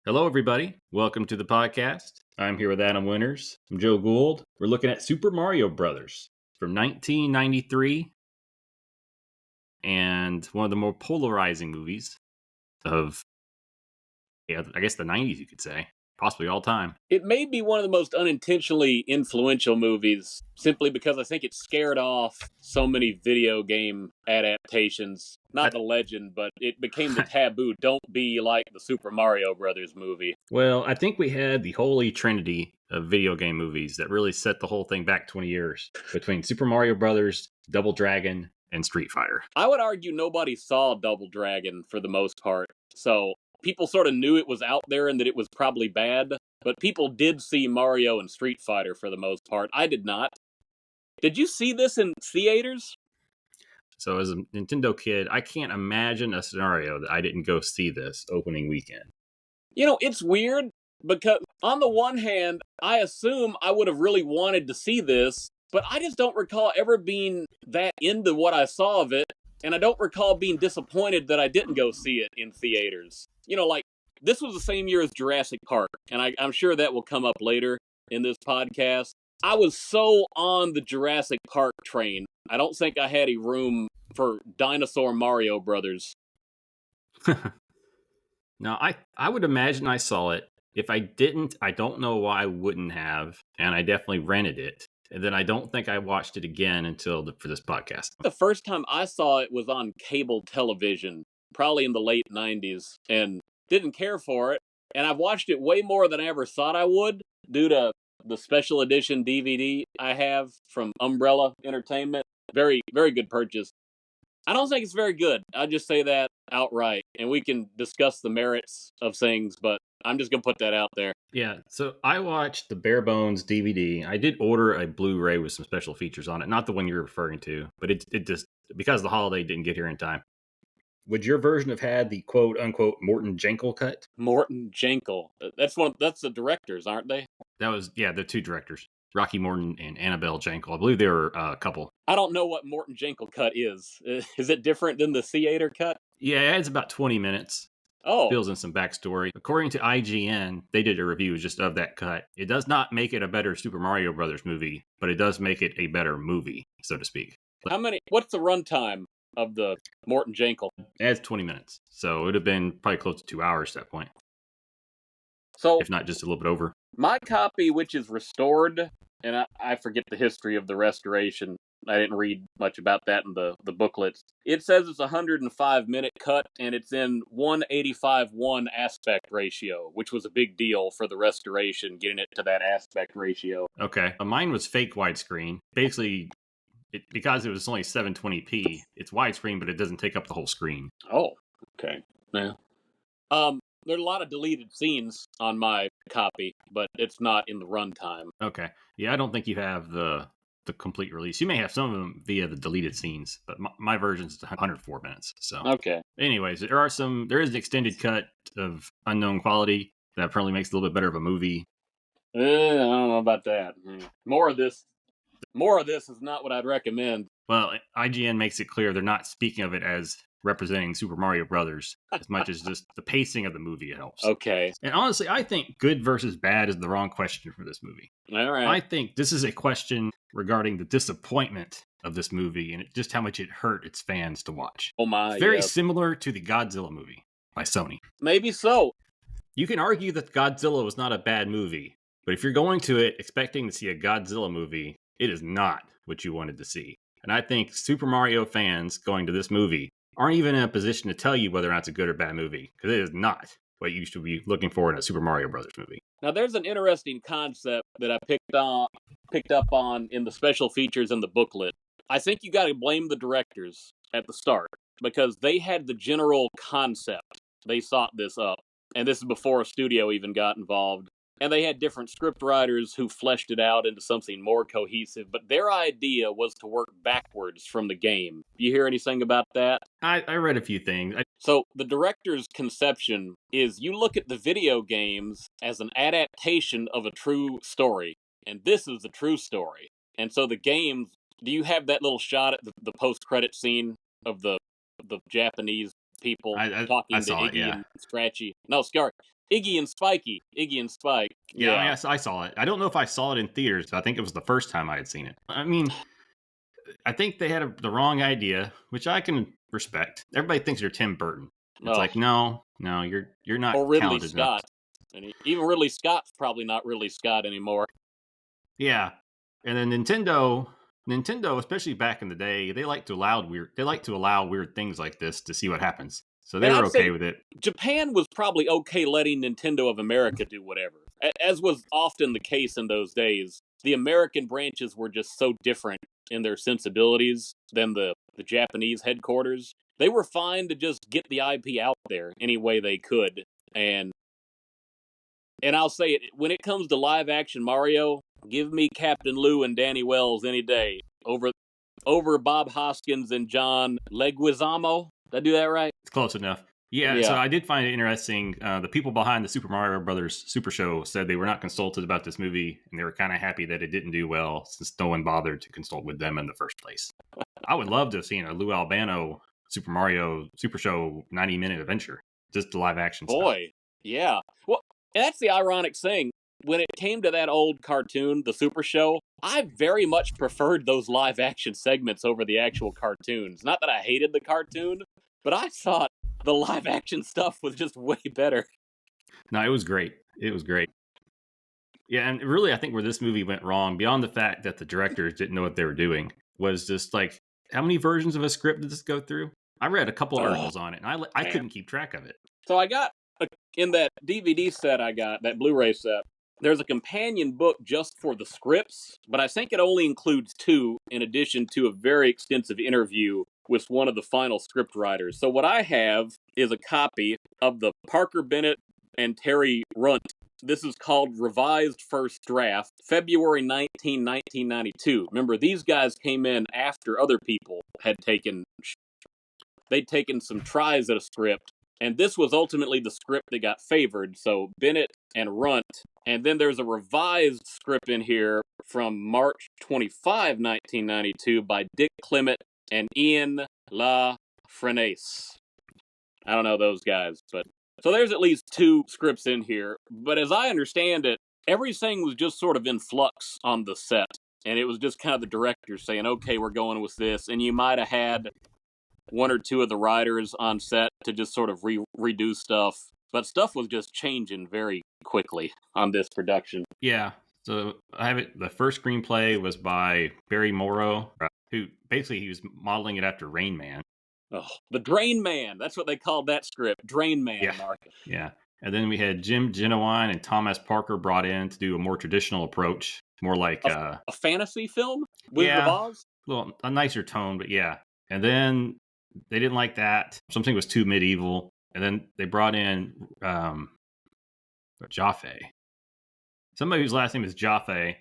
Hello, everybody. Welcome to the podcast. I'm here with Adam Winters. I'm Joe Gould. We're looking at Super Mario Brothers from 1993 and one of the more polarizing movies of, I guess the 90s, you could say, possibly all time. It may be one of the most unintentionally influential movies simply because I think it scared off so many video game adaptations. Not the legend, but it became the taboo. Don't be like the Super Mario Brothers movie. Well, I think we had the holy trinity of video game movies that really set the whole thing back 20 years between Super Mario Brothers, Double Dragon, and Street Fighter. I would argue nobody saw Double Dragon for the most part. So people sort of knew it was out there and that it was probably bad, but people did see Mario and Street Fighter for the most part. I did not. Did you see this in theaters? So as a Nintendo kid, I can't imagine a scenario that I didn't go see this opening weekend. You know, it's weird because on the one hand, I assume I would have really wanted to see this, but I just don't recall ever being that into what I saw of it, and I don't recall being disappointed that I didn't go see it in theaters. You know, like, this was the same year as Jurassic Park, and I'm sure that will come up later in this podcast. I was so on the Jurassic Park train, I don't think I had a room for Dinosaur Mario Brothers. No, I would imagine I saw it. If I didn't, I don't know why I wouldn't have, and I definitely rented it. And then I don't think I watched it again until for this podcast. The first time I saw it was on cable television, probably in the late 90s, and didn't care for it. And I've watched it way more than I ever thought I would due to the special edition DVD I have from Umbrella Entertainment. Very, very good purchase. I don't think it's very good. I'll just say that outright, and we can discuss the merits of things, but I'm just going to put that out there. Yeah, so I watched the bare bones DVD. I did order a Blu-ray with some special features on it. Not the one you're referring to, but it just, because the holiday didn't get here in time. Would your version have had the quote-unquote Morton Jankel cut? Morton Jankel. That's the directors, aren't they? That was, yeah, the two directors. Rocky Morton and Annabelle Jankel. I believe they were a couple. I don't know what Morton Jankel cut is. Is it different than the theater cut? Yeah, it's about 20 minutes. Oh. Fills in some backstory. According to IGN, they did a review just of that cut. It does not make it a better Super Mario Brothers movie, but it does make it a better movie, so to speak. What's the runtime of the Morton Jankel? It's 20 minutes. So it would have been probably close to 2 hours at that point. So, if not just a little bit over. My copy, which is restored, and I forget the history of the restoration. I didn't read much about that in the booklets. It says it's a 105-minute cut, and it's in 185:1 aspect ratio, which was a big deal for the restoration, getting it to that aspect ratio. Okay. Mine was fake widescreen. Basically, because it was only 720p, it's widescreen, but it doesn't take up the whole screen. Oh, okay. Yeah. There are a lot of deleted scenes on my copy, but it's not in the runtime. Okay. Yeah, I don't think you have the complete release. You may have some of them via the deleted scenes, but my version's 104 minutes. So okay. Anyways, there is an extended cut of unknown quality that apparently makes it a little bit better of a movie. I don't know about that. More of this is not what I'd recommend. Well, IGN makes it clear they're not speaking of it as representing Super Mario Brothers as much as just the pacing of the movie helps. Okay. And honestly, I think good versus bad is the wrong question for this movie. All right. I think this is a question regarding the disappointment of this movie and just how much it hurt its fans to watch. Oh my. It's very similar to the Godzilla movie by Sony. Maybe so. You can argue that Godzilla was not a bad movie, but if you're going to it expecting to see a Godzilla movie, it is not what you wanted to see. And I think Super Mario fans going to this movie aren't even in a position to tell you whether or not it's a good or bad movie, because it is not what you should be looking for in a Super Mario Brothers movie. Now, there's an interesting concept that I picked up on in the special features in the booklet. I think you got to blame the directors at the start, because they had the general concept. They thought this up, and this is before a studio even got involved. And they had different script writers who fleshed it out into something more cohesive, but their idea was to work backwards from the game. You hear anything about that? I read a few things. So the director's conception is you look at the video games as an adaptation of a true story, and this is the true story. And so the games, do you have that little shot at the post-credit scene of the Japanese people talking to Iggy and Scratchy? No, Scar. Iggy and Spikey. Iggy and Spike. Yeah, Yeah. I saw it. I don't know if I saw it in theaters. I think it was the first time I had seen it. I mean, I think they had the wrong idea, which I can respect. Everybody thinks you're Tim Burton. It's Oh, like, no, you're not or Ridley talented enough. Scott. And even Ridley Scott's probably not Ridley Scott anymore. Yeah, and then Nintendo, especially back in the day, they like to allow weird things like this to see what happens. So they And were I'd say okay with it. Japan was probably okay letting Nintendo of America do whatever. As was often the case in those days, the American branches were just so different in their sensibilities than the Japanese headquarters. They were fine to just get the IP out there any way they could. And I'll say it, when it comes to live action Mario, give me Captain Lou and Danny Wells any day over Bob Hoskins and John Leguizamo. Did I do that right? It's close enough. Yeah, so I did find it interesting. The people behind the Super Mario Brothers Super Show said they were not consulted about this movie, and they were kind of happy that it didn't do well since no one bothered to consult with them in the first place. I would love to have seen a Lou Albano Super Mario Super Show 90-minute adventure, just the live action stuff. Boy, yeah. Well, and that's the ironic thing. When it came to that old cartoon, the Super Show, I very much preferred those live action segments over the actual cartoons. Not that I hated the cartoon, but I thought the live action stuff was just way better. No, it was great. It was great. Yeah, and really, I think where this movie went wrong, beyond the fact that the directors didn't know what they were doing, was just like, how many versions of a script did this go through? I read a couple articles on it, and I couldn't keep track of it. So I got, in that DVD set I got, that Blu-ray set, there's a companion book just for the scripts, but I think it only includes 2, in addition to a very extensive interview with one of the final script writers. So what I have is a copy of the Parker Bennett and Terry Runt. This is called Revised First Draft, February 19, 1992. Remember, these guys came in after other people had they'd taken some tries at a script, and this was ultimately the script that got favored. So Bennett and Runt. And then there's a revised script in here from March 25, 1992 by Dick Clement and Ian La Frenace. I don't know those guys, but so there's at least 2 scripts in here. But as I understand it, everything was just sort of in flux on the set. And it was just kind of the director saying, okay, we're going with this. And you might have had 1 or 2 of the writers on set to just sort of redo stuff. But stuff was just changing very quickly on this production. Yeah. So I have it. The first screenplay was by Barry Morrow, who basically he was modeling it after Rain Man. Oh, the Drain Man. That's what they called that script. Drain Man. Yeah. Yeah. And then we had Jim Genuine and Thomas Parker brought in to do a more traditional approach, more like a fantasy film? Wizard of Oz? Well, a nicer tone, but yeah. And then they didn't like that. Something was too medieval. And then they brought in Jaffe. Somebody whose last name is Jaffe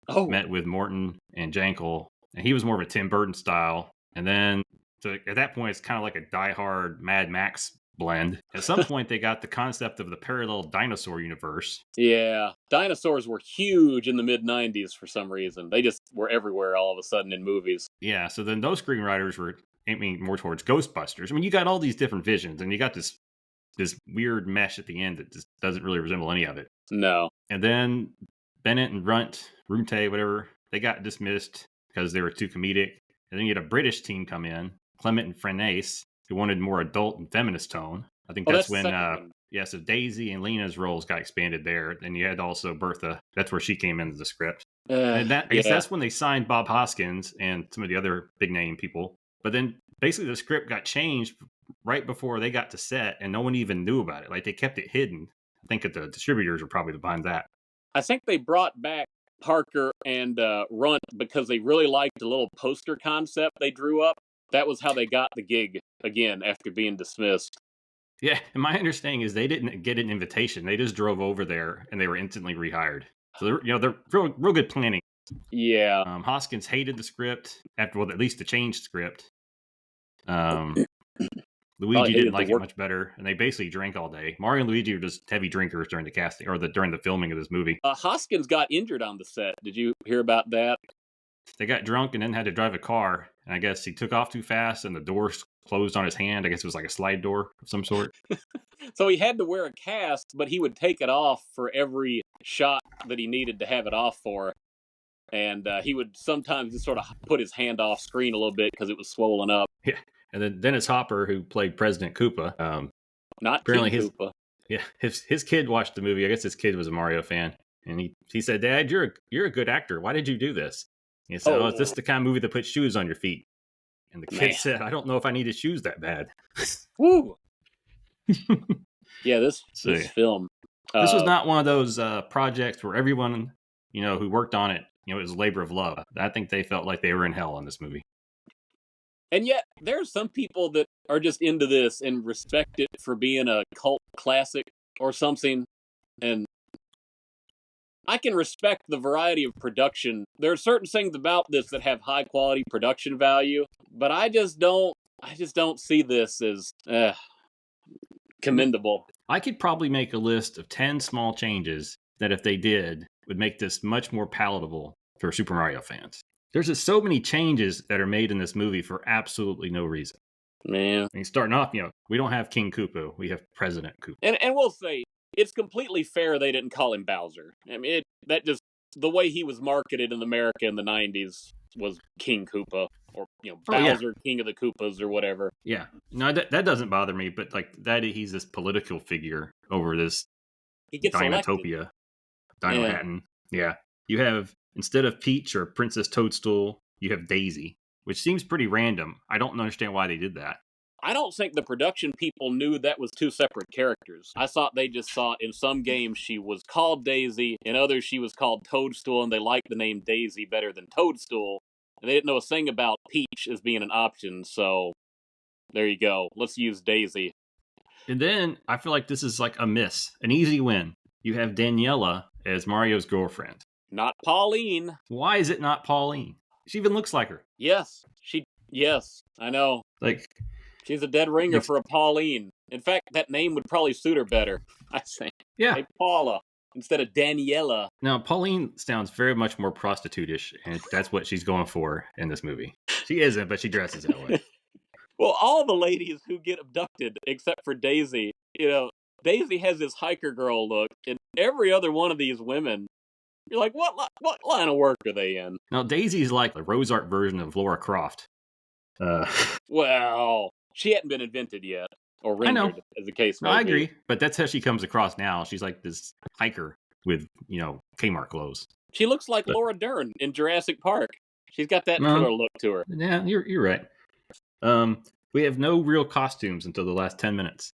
met with Morton and Jankel, and he was more of a Tim Burton style. And then so at that point, it's kind of like a Die Hard Mad Max blend. At some point, they got the concept of the parallel dinosaur universe. Yeah. Dinosaurs were huge in the mid-90s for some reason. They just were everywhere all of a sudden in movies. Yeah, so then those screenwriters were aiming more towards Ghostbusters. I mean, you got all these different visions, and you got this weird mesh at the end that just doesn't really resemble any of it. No. And then Bennett and Runte, whatever, they got dismissed because they were too comedic. And then you had a British team come in, Clement and Frenace, who wanted more adult and feminist tone. I think that's when, so Daisy and Lena's roles got expanded there. And you had also Bertha. That's where she came into the script. And I guess that's when they signed Bob Hoskins and some of the other big name people. But then basically the script got changed right before they got to set, and no one even knew about it. Like, they kept it hidden. I think that the distributors were probably behind that. I think they brought back Parker and Runt because they really liked the little poster concept they drew up. That was how they got the gig again after being dismissed. Yeah, and my understanding is they didn't get an invitation. They just drove over there, and they were instantly rehired. So they're real good planning. Yeah. Hoskins hated the script at least the changed script. Luigi didn't like it much better, and they basically drank all day. Mario and Luigi were just heavy drinkers during the casting or during the filming of this movie. Hoskins got injured on the set. Did you hear about that? They got drunk and then had to drive a car, and I guess he took off too fast, and the doors closed on his hand. I guess it was like a slide door of some sort. So he had to wear a cast, but he would take it off for every shot that he needed to have it off for. And he would sometimes just sort of put his hand off screen a little bit because it was swollen up. Yeah. And then Dennis Hopper, who played President Koopa, Not apparently King Koopa. his kid watched the movie. I guess his kid was a Mario fan, and he said, "Dad, you're a good actor. Why did you do this?" And he said, "Oh, is this the kind of movie that puts shoes on your feet?" And the kid said, "I don't know if I needed shoes that bad." Woo! Yeah, this film. This was not one of those projects where everyone, who worked on it, it was a labor of love. I think they felt like they were in hell on this movie. And yet, there are some people that are just into this and respect it for being a cult classic or something. And I can respect the variety of production. There are certain things about this that have high quality production value, but I just don't see this as commendable. I could probably make a list of 10 small changes that, if they did, would make this much more palatable for Super Mario fans. There's just so many changes that are made in this movie for absolutely no reason. Man. I mean, starting off, we don't have King Koopa. We have President Koopa. And we'll say, it's completely fair they didn't call him Bowser. I mean, the way he was marketed in America in the 90s was King Koopa. Or, Bowser, King of the Koopas, or whatever. Yeah. No, that doesn't bother me, but he's this political figure over this Dinotopia. Dinohattan. Yeah. You have, instead of Peach or Princess Toadstool, you have Daisy, which seems pretty random. I don't understand why they did that. I don't think the production people knew that was two separate characters. I thought they just thought in some games she was called Daisy, in others she was called Toadstool, and they liked the name Daisy better than Toadstool. And they didn't know a thing about Peach as being an option, so there you go. Let's use Daisy. And then I feel like this is like a miss, an easy win. You have Daniela as Mario's girlfriend. Not Pauline. Why is it not Pauline? She even looks like her. Yes, I know. She's a dead ringer for a Pauline. In fact, that name would probably suit her better, I think. Yeah. Hey, Paula, instead of Daniela. Now, Pauline sounds very much more prostitute-ish, and that's what she's going for in this movie. She isn't, but she dresses that way. Well, all the ladies who get abducted, except for Daisy, Daisy has this hiker girl look, and every other one of these women, you're like, what line of work are they in? Now, Daisy's like the Rose Art version of Laura Croft. Well, she hadn't been invented yet, or rendered, as the case may be. I agree, but that's how she comes across now. She's like this hiker with, Kmart clothes. She looks like Laura Dern in Jurassic Park. She's got that color look to her. Yeah, you're right. We have no real costumes until the last 10 minutes.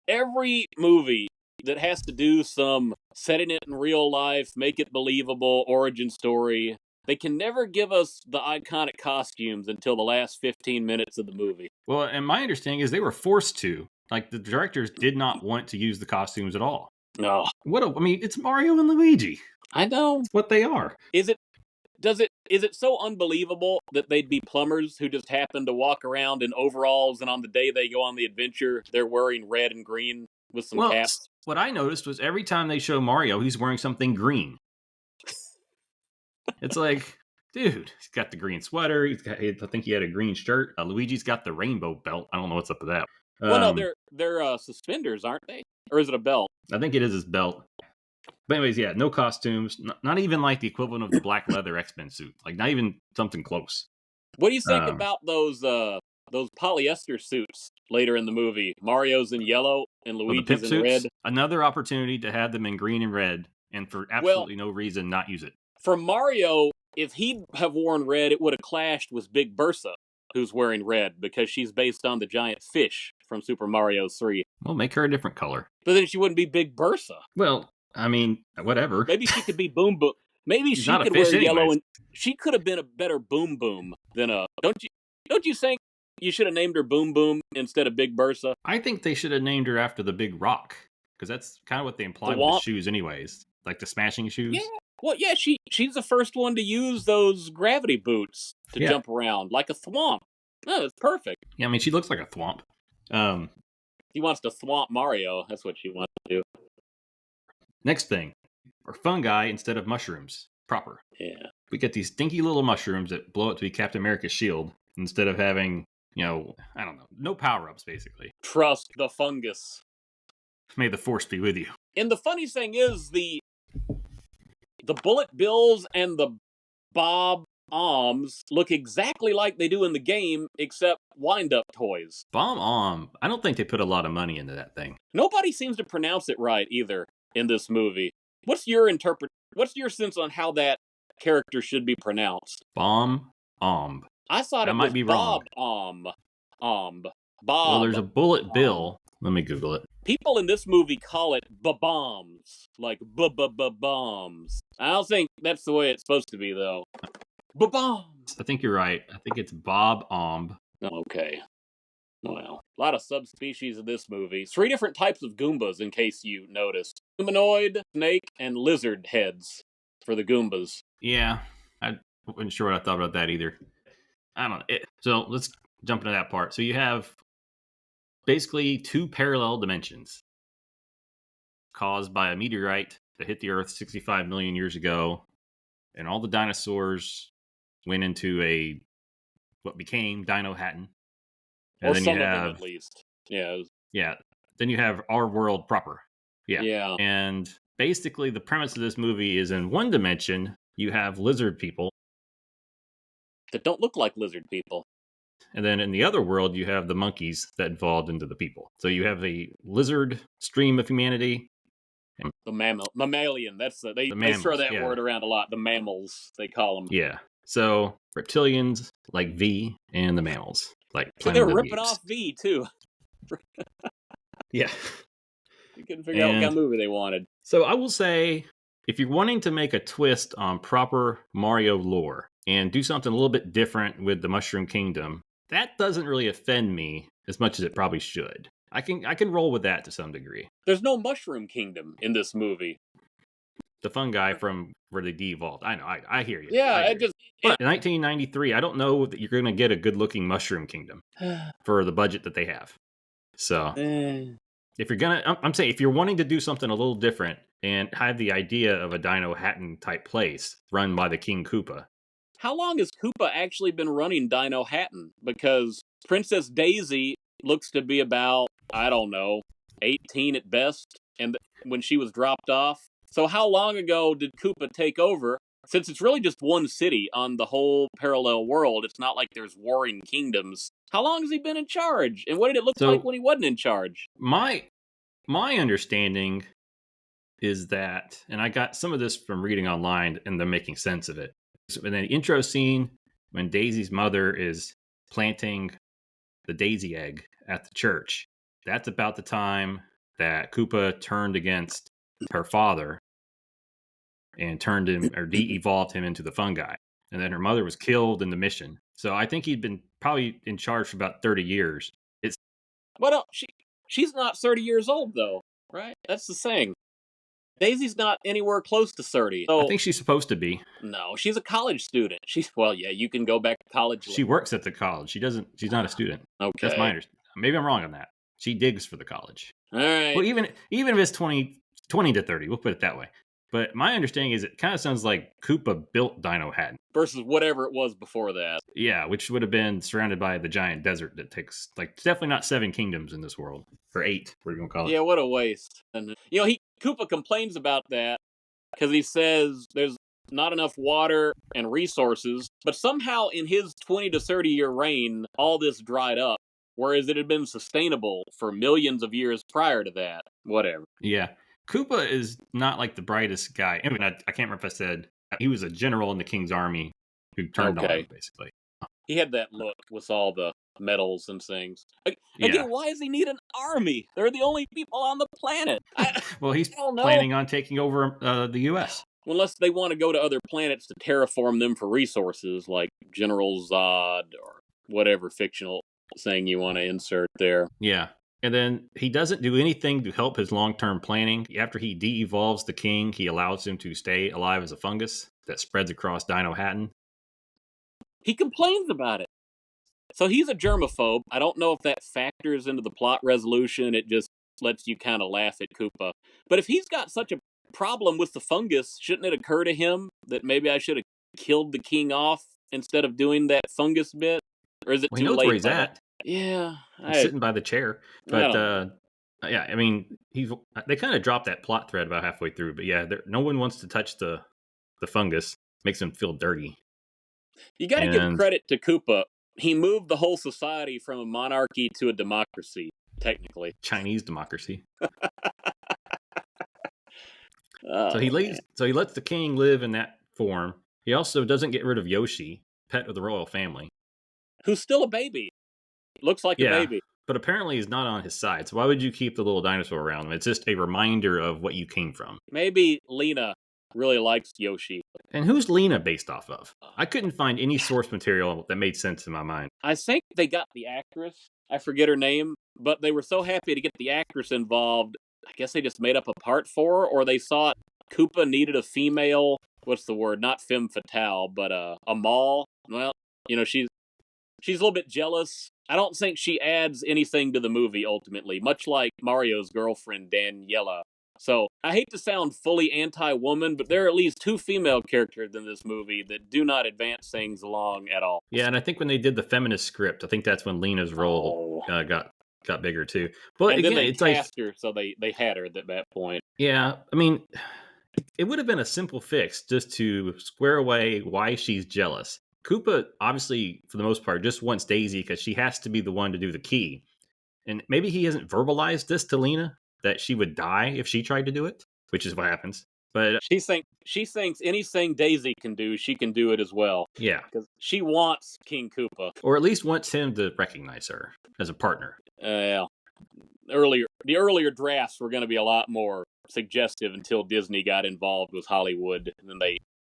Every movie that has to do some setting it in real life, make it believable, origin story, they can never give us the iconic costumes until the last 15 minutes of the movie. Well, and my understanding is they were forced to. Like, the directors did not want to use the costumes at all. No. It's Mario and Luigi. I know. It's what they are. Is it so unbelievable that they'd be plumbers who just happen to walk around in overalls, and on the day they go on the adventure, they're wearing red and green with some caps? What I noticed was every time they show Mario, he's wearing something green. It's like, dude, he's got the green sweater. I think he had a green shirt. Luigi's got the rainbow belt. I don't know what's up with that. Well, no, they're suspenders, aren't they? Or is it a belt? I think it is his belt. But anyways, yeah, no costumes. Not even like the equivalent of the black leather X-Men suit. Like, not even something close. What do you think about those polyester suits later in the movie? Mario's in yellow and Luigi's in red. Another opportunity to have them in green and red, and for absolutely no reason not use it. For Mario, if he'd have worn red, it would have clashed with Big Bertha, who's wearing red, because she's based on the giant fish from Super Mario 3. Well, make her a different color. But then she wouldn't be Big Bertha. Well, I mean, whatever. Maybe she could be Boom Boom. Maybe she could wear yellow, and she could have been a better Boom Boom than a. Don't you think you should have named her Boom Boom instead of Big Bertha? I think they should have named her after the Big Rock, because that's kind of what they imply with the shoes, anyways. Like the smashing shoes. Yeah. Well, yeah, she's the first one to use those gravity boots to jump around like a thwomp. Oh, it's perfect. Yeah, I mean, she looks like a thwomp. She wants to thwomp Mario. That's what she wants to do. Next thing, or fungi instead of mushrooms. Proper. Yeah. We get these stinky little mushrooms that blow up to be Captain America's shield instead of having I don't know, no power-ups, basically. Trust the fungus. May the force be with you. And the funny thing is, the bullet bills and the bob oms look exactly like they do in the game, except wind-up toys. Bomb I don't think they put a lot of money into that thing. Nobody seems to pronounce it right either in this movie. What's your sense on how that character should be pronounced? Bomb. I thought that it might was be Bob wrong. Bob. Well, there's a bullet bill. Let me Google it. People in this movie call it bombs, like bombs. I don't think that's the way it's supposed to be, though. Bombs. I think you're right. I think it's Bob Omb. Okay. Well, a lot of subspecies of this movie. 3 different types of Goombas, in case you noticed. Humanoid, snake, and lizard heads for the Goombas. Yeah, I wasn't sure what I thought about that either. I don't know. So let's jump into that part. So you have basically 2 parallel dimensions caused by a meteorite that hit the Earth 65 million years ago, and all the dinosaurs went into what became Dinohattan. And Or then some you of have, them, at least. Yeah. Yeah. Then you have our world proper. Yeah. And basically the premise of this movie is in one dimension, you have lizard people. That don't look like lizard people. And then in the other world, you have the monkeys that evolved into the people. So you have a lizard stream of humanity. The mammalian. They throw that word around a lot. The mammals, they call them. Yeah. So reptilians like V, and the mammals like So they're ripping off V too. Yeah. You couldn't figure out what kind of movie they wanted. So I will say, if you're wanting to make a twist on proper Mario lore and do something a little bit different with the Mushroom Kingdom, that doesn't really offend me as much as it probably should. I can roll with that to some degree. There's no Mushroom Kingdom in this movie. The fun guy from where they de-evolved. I know, I hear you. Yeah, But in 1993, I don't know that you're going to get a good-looking Mushroom Kingdom for the budget that they have. So, if you're I'm saying, if you're wanting to do something a little different and have the idea of a Dinohattan type place run by the King Koopa. How long has Koopa actually been running Dinohattan? Because Princess Daisy looks to be about, I don't know, 18 at best, and when she was dropped off. So how long ago did Koopa take over? Since it's really just one city on the whole parallel world, it's not like there's warring kingdoms. How long has he been in charge? And what did it look like when he wasn't in charge? My understanding is that, and I got some of this from reading online, and they're making sense of it. So in the intro scene, when Daisy's mother is planting the daisy egg at the church, that's about the time that Koopa turned against her father and turned him, or de-evolved him into the fungi. And then her mother was killed in the mission. So I think he'd been probably in charge for about 30 years. Well, she's not 30 years old, though, right? That's the thing. Daisy's not anywhere close to 30. So, I think she's supposed to be. No, she's a college student. You can go back to college. She works at the college. She's not a student. Okay. That's my understanding. Maybe I'm wrong on that. She digs for the college. All right. Well, even if it's 20 to 30, we'll put it that way. But my understanding is it kind of sounds like Koopa built Dinohattan. Versus whatever it was before that. Yeah, which would have been surrounded by the giant desert that takes, definitely not 7 kingdoms in this world. Or 8, what are you going to call it? Yeah, what a waste. And, Koopa complains about that because he says there's not enough water and resources, but somehow in his 20 to 30 year reign, all this dried up, whereas it had been sustainable for millions of years prior to that. Whatever. Yeah. Koopa is not like the brightest guy. I mean, I can't remember if I said he was a general in the king's army who turned on him, basically. He had that look with all the medals and things. Again, why does he need an army? They're the only people on the planet. Well, he's planning on taking over the U.S. Unless they want to go to other planets to terraform them for resources, like General Zod or whatever fictional thing you want to insert there. Yeah. And then he doesn't do anything to help his long-term planning. After he de-evolves the king, he allows him to stay alive as a fungus that spreads across Dinohattan. He complains about it. So he's a germaphobe. I don't know if that factors into the plot resolution. It just lets you kind of laugh at Koopa. But if he's got such a problem with the fungus, shouldn't it occur to him that maybe I should have killed the king off instead of doing that fungus bit? Or is it too late? He knows where he's at. Yeah, He's sitting by the chair. I But don't know. yeah, I mean, they kind of dropped that plot thread about halfway through. But yeah, no one wants to touch the fungus. Makes them feel dirty. You got to give And credit to Koopa. He moved the whole society from a monarchy to a democracy, technically. Chinese democracy. Oh, man. So he lets the king live in that form. He also doesn't get rid of Yoshi, pet of the royal family. Who's still a baby. Looks like a Yeah, baby. but apparently he's not on his side. So why would you keep the little dinosaur around? It's just a reminder of what you came from. Maybe Lena really likes Yoshi. And who's Lena based off of? I couldn't find any source material that made sense in my mind. I think they got the actress. I forget her name, but they were so happy to get the actress involved. I guess they just made up a part for her, or they thought Koopa needed a female. What's the word? Not femme fatale, but a mall. Well, she's a little bit jealous. I don't think she adds anything to the movie ultimately, much like Mario's girlfriend Daniela. So I hate to sound fully anti-woman, but there are at least 2 female characters in this movie that do not advance things along at all. Yeah, and I think when they did the feminist script, I think that's when Lena's role got bigger too. But And again, then they it's like cast her, so they had her at that point. yeah, I mean, it would have been a simple fix just to square away why she's jealous. Koopa, obviously, for the most part, just wants Daisy because she has to be the one to do the key. And maybe he hasn't verbalized this to Lena that she would die if she tried to do it, which is what happens. But She thinks anything Daisy can do, she can do it as well. yeah, Because she wants King Koopa. or at least wants him to recognize her as a partner. The earlier drafts were going to be a lot more suggestive until Disney got involved with Hollywood, and then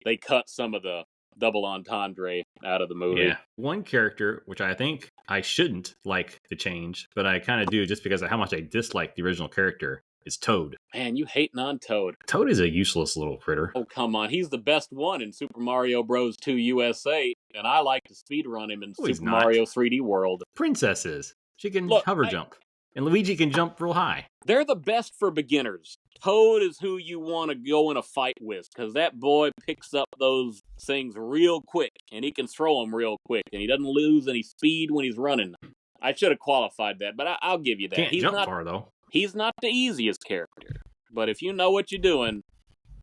they cut some of the double entendre out of the movie. Yeah. One character, which I think I shouldn't like to change, but I kind of do just because of how much I dislike the original character, is Toad. Man, you hating on Toad. Toad is a useless little critter. Oh, come on. He's the best one in Super Mario Bros. 2 USA, and I like to speedrun him in Super Mario 3D World. Princesses. She can hover jump. And Luigi can jump real high. They're the best for beginners. Toad is who you want to go in a fight with, because that boy picks up those things real quick, and he can throw them real quick, and he doesn't lose any speed when he's running. I should have qualified that, but I'll give you that. Can't jump far, though. He's not the easiest character, but if you know what you're doing,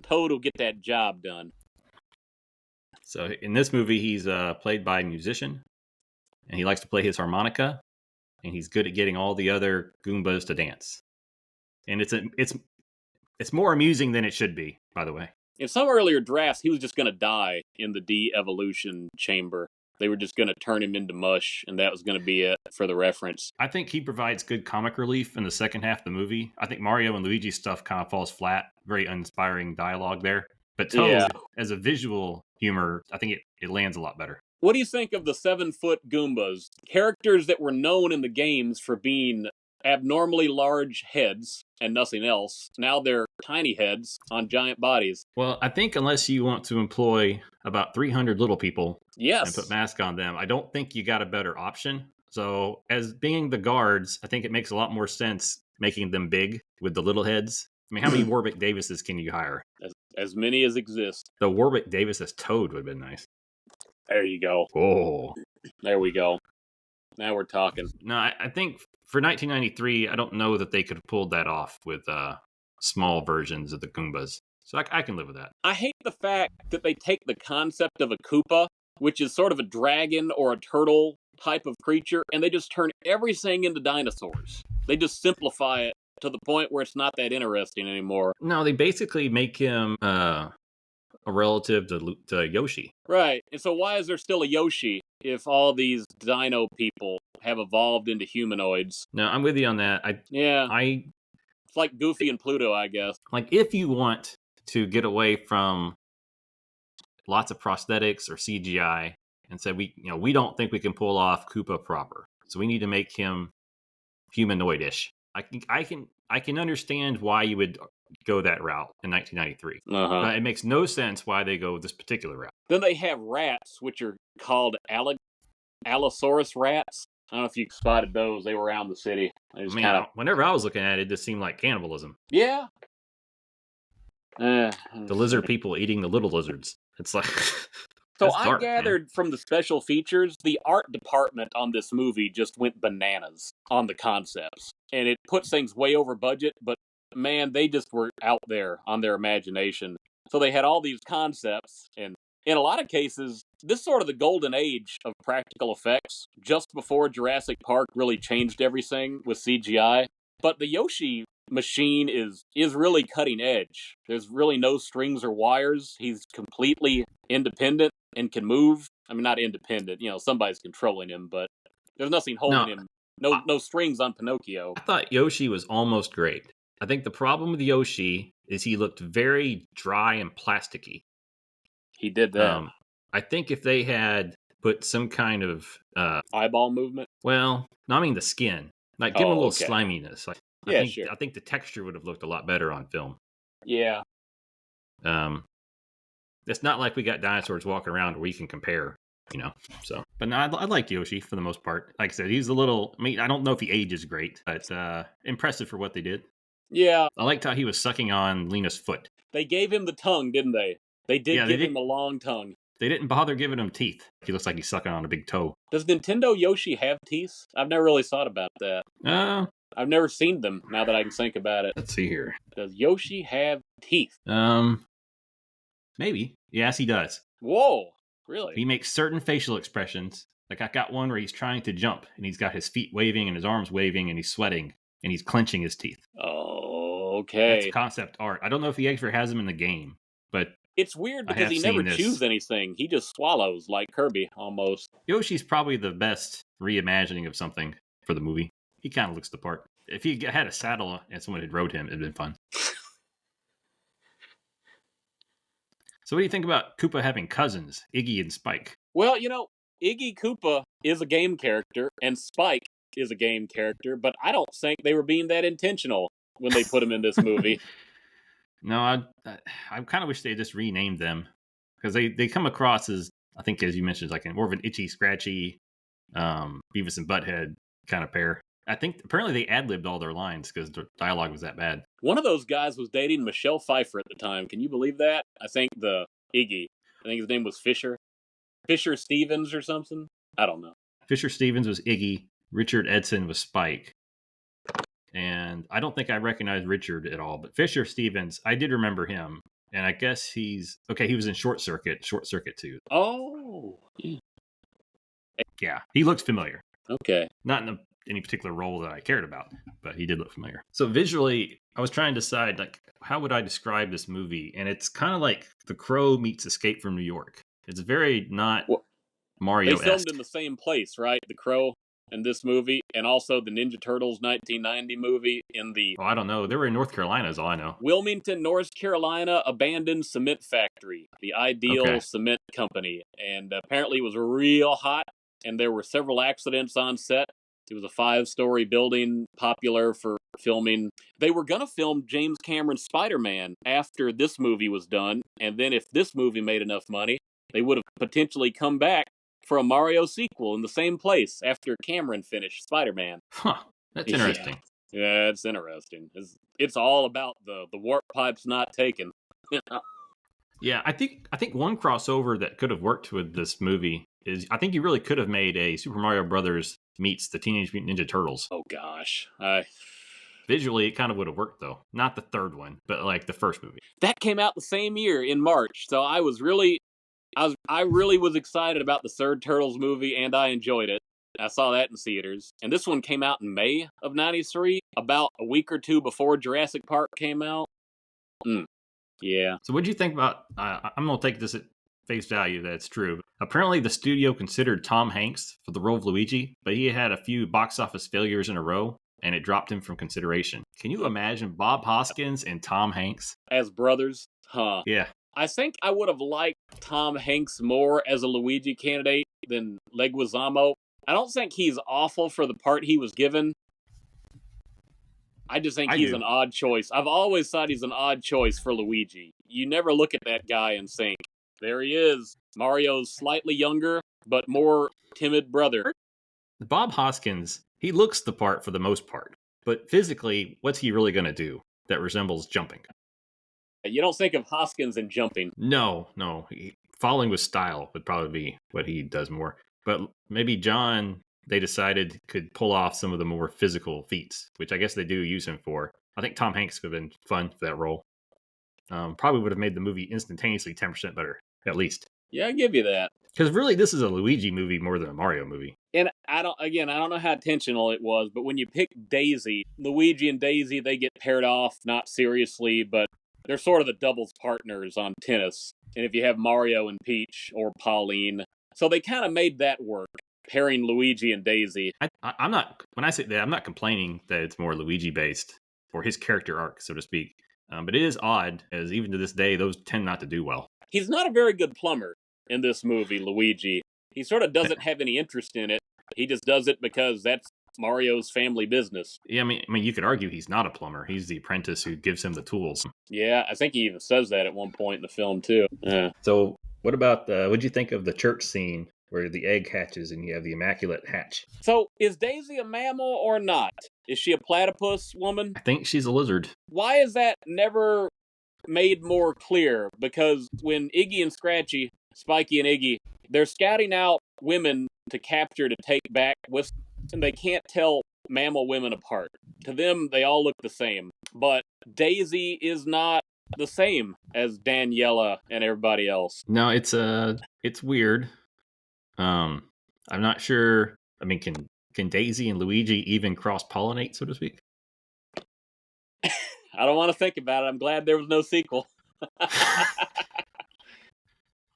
Toad will get that job done. So in this movie, he's played by a musician, and he likes to play his harmonica, and he's good at getting all the other Goombas to dance. And it's more amusing than it should be, by the way. In some earlier drafts, he was just going to die in the de-evolution chamber. They were just going to turn him into mush, and that was going to be it for the reference. I think he provides good comic relief in the second half of the movie. I think Mario and Luigi stuff kind of falls flat. Very uninspiring dialogue there. But Toad, as a visual humor, I think it lands a lot better. What do you think of the 7-foot Goombas? Characters that were known in the games for being abnormally large heads and nothing else. Now they're tiny heads on giant bodies. Well, I think unless you want to employ about 300 little people and put masks on them, I don't think you got a better option. So as being the guards, I think it makes a lot more sense making them big with the little heads. I mean, how many Warwick Davises can you hire? As many as exist. The Warwick Davis as Toad would have been nice. There you go. Oh. There we go. Now we're talking. No, I think for 1993, I don't know that they could have pulled that off with small versions of the Goombas. So I can live with that. I hate the fact that they take the concept of a Koopa, which is sort of a dragon or a turtle type of creature, and they just turn everything into dinosaurs. They just simplify it to the point where it's not that interesting anymore. No, they basically make him a relative to Yoshi. Right. And so why is there still a Yoshi if all these dino people have evolved into humanoids? No, I'm with you on that. It's like Goofy and Pluto, I guess. Like, if you want to get away from lots of prosthetics or CGI and say we don't think we can pull off Koopa proper, so we need to make him humanoidish. I can understand why you would go that route in 1993. But it makes no sense why they go this particular route. Then they have rats, which are called Allosaurus rats. I don't know if you spotted those. They were around the city. Whenever I was looking at it, it just seemed like cannibalism. Yeah. The lizard people eating the little lizards. It's like... So That's I dark, man. gathered from the special features, the art department on this movie just went bananas on the concepts. And it puts things way over budget, but man, they just were out there on their imagination. So they had all these concepts, and in a lot of cases, this is sort of the golden age of practical effects, just before Jurassic Park really changed everything with CGI. But the Yoshi machine is really cutting edge. There's really no strings or wires. He's completely independent and can move. I mean, not independent. Somebody's controlling him, but there's nothing holding No, him. No strings on Pinocchio. I thought Yoshi was almost great. I think the problem with Yoshi is he looked very dry and plasticky. He did that. I think if they had put some kind of eyeball movement. Well, no, I mean the skin. Like give him a little okay. sliminess. Like, Yeah, sure. I think the texture would have looked a lot better on film. Yeah. It's not like we got dinosaurs walking around where we can compare, So, but no, I like Yoshi for the most part. Like I said, he's a little. I mean, I don't know if he ages great, but impressive for what they did. Yeah. I liked how he was sucking on Lena's foot. They gave him the tongue, didn't they? They did give him a long tongue. They didn't bother giving him teeth. He looks like he's sucking on a big toe. Does Nintendo Yoshi have teeth? I've never really thought about that. I've never seen them, now that I can think about it. Let's see here. Does Yoshi have teeth? Maybe. Yes, he does. Whoa, really? He makes certain facial expressions. Like I got one where he's trying to jump, and he's got his feet waving and his arms waving, and he's sweating, and he's clenching his teeth. Oh, okay. That's concept art. I don't know if he actually has them in the game, but it's weird because he never chews anything. He just swallows, like Kirby, almost. Yoshi's probably the best reimagining of something for the movie. He kind of looks the part. If he had a saddle and someone had rode him, it'd been fun. So what do you think about Koopa having cousins, Iggy and Spike? Well, Iggy Koopa is a game character, and Spike is a game character, but I don't think they were being that intentional when they put him in this movie. No, I kind of wish they just renamed them, because they come across as, I think as you mentioned, like more of an itchy, scratchy, Beavis and Butthead kind of pair. I think apparently they ad-libbed all their lines because the dialogue was that bad. One of those guys was dating Michelle Pfeiffer at the time. Can you believe that? I think Iggy. I think his name was Fisher. Fisher Stevens or something? I don't know. Fisher Stevens was Iggy. Richard Edson was Spike. And I don't think I recognized Richard at all. But Fisher Stevens, I did remember him. And I guess he was in Short Circuit 2. Oh. Yeah, he looks familiar. Okay. Not in any particular role that I cared about, but he did look familiar. So visually, I was trying to decide, like, how would I describe this movie? And it's kind of like The Crow meets Escape from New York. It's very not Mario-esque. They filmed in the same place, right? The Crow and this movie, and also the Ninja Turtles 1990 movie in the... Oh, I don't know. They were in North Carolina, is all I know. Wilmington, North Carolina, abandoned cement factory, the Ideal Cement Company. And apparently it was real hot, and there were several accidents on set. It was a 5-story building, popular for filming. They were going to film James Cameron's Spider-Man after this movie was done, and then if this movie made enough money, they would have potentially come back for a Mario sequel in the same place after Cameron finished Spider-Man. Huh, that's interesting. Yeah, it's interesting. It's all about the warp pipes not taken. Yeah, I think one crossover that could have worked with this movie is, I think you really could have made a Super Mario Brothers meets the Teenage Mutant Ninja Turtles. Oh gosh, visually it kind of would have worked though. Not the third one, but like the first movie. That came out the same year in March, so I really was excited about the third Turtles movie, and I enjoyed it. I saw that in theaters, and this one came out in May of '93, about a week or two before Jurassic Park came out. Yeah. So what do you think about? I'm gonna take this at face value that it's true. Apparently, the studio considered Tom Hanks for the role of Luigi, but he had a few box office failures in a row, and it dropped him from consideration. Can you imagine Bob Hoskins and Tom Hanks as brothers? Huh. Yeah. I think I would have liked Tom Hanks more as a Luigi candidate than Leguizamo. I don't think he's awful for the part he was given. I just think he's an odd choice. I've always thought he's an odd choice for Luigi. You never look at that guy and think, there he is. Mario's slightly younger, but more timid brother. Bob Hoskins, he looks the part for the most part. But physically, what's he really going to do that resembles jumping? You don't think of Hoskins and jumping. No. following with style would probably be what he does more. But maybe John, they decided, could pull off some of the more physical feats, which I guess they do use him for. I think Tom Hanks could have been fun for that role. Probably would have made the movie instantaneously 10% better, at least. Yeah, I give you that. Because really, this is a Luigi movie more than a Mario movie. And I don't know how intentional it was, but when you pick Daisy, Luigi and Daisy, they get paired off, not seriously, but they're sort of the doubles partners on tennis. And if you have Mario and Peach or Pauline, so they kind of made that work, pairing Luigi and Daisy. I'm not, when I say that, I'm not complaining that it's more Luigi based, or his character arc, so to speak. But it is odd, as even to this day, those tend not to do well. He's not a very good plumber in this movie, Luigi. He sort of doesn't have any interest in it. He just does it because that's Mario's family business. Yeah, I mean, you could argue he's not a plumber. He's the apprentice who gives him the tools. Yeah, I think he even says that at one point in the film, too. Yeah. So, what about, what'd you think of the church scene where the egg hatches and you have the immaculate hatch? So, is Daisy a mammal or not? Is she a platypus woman? I think she's a lizard. Why is that never made more clear? Because when Iggy and Scratchy, Spiky and Iggy, they're scouting out women to capture to take back with, and they can't tell mammal women apart. To them, they all look the same. But Daisy is not the same as Daniela and everybody else. No, it's weird. I'm not sure. I mean, can Daisy and Luigi even cross-pollinate, so to speak? I don't want to think about it. I'm glad there was no sequel.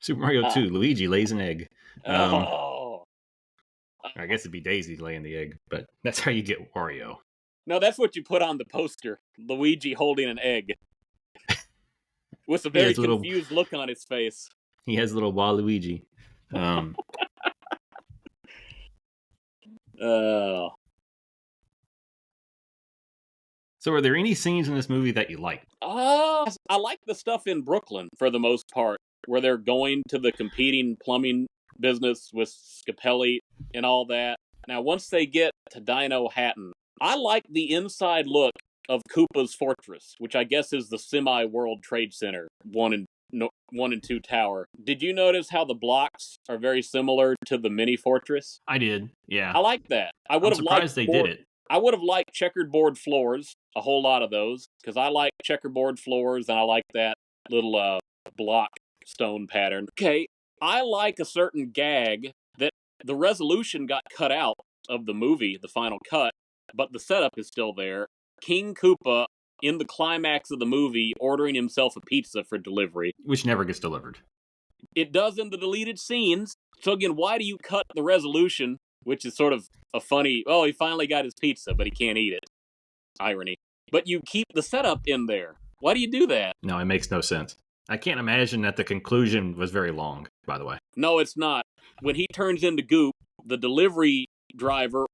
Super Mario 2, Luigi lays an egg. I guess it'd be Daisy laying the egg, but that's how you get Wario. No, that's what you put on the poster. Luigi holding an egg. With a very confused look on his face. He has a little Waluigi. So are there any scenes in this movie that you like? I like the stuff in Brooklyn, for the most part, where they're going to the competing plumbing business with Scapelli and all that. Now, once they get to Dinohattan, I like the inside look of Koopa's fortress, which I guess is the semi-World Trade Center, 1 and 2 tower. Did you notice how the blocks are very similar to the mini fortress? I did, yeah. I like that. I'm surprised they did it. I would have liked checkered board floors, a whole lot of those, because I like checkerboard floors and I like that little block stone pattern. Okay, I like a certain gag that the resolution got cut out of the movie, the final cut, but the setup is still there. King Koopa, in the climax of the movie, ordering himself a pizza for delivery. Which never gets delivered. It does in the deleted scenes. So again, why do you cut the resolution, which is sort of a funny, oh, he finally got his pizza, but he can't eat it. Irony. But you keep the setup in there. Why do you do that? No, it makes no sense. I can't imagine that the conclusion was very long, by the way. No, it's not. When he turns into goop, the delivery driver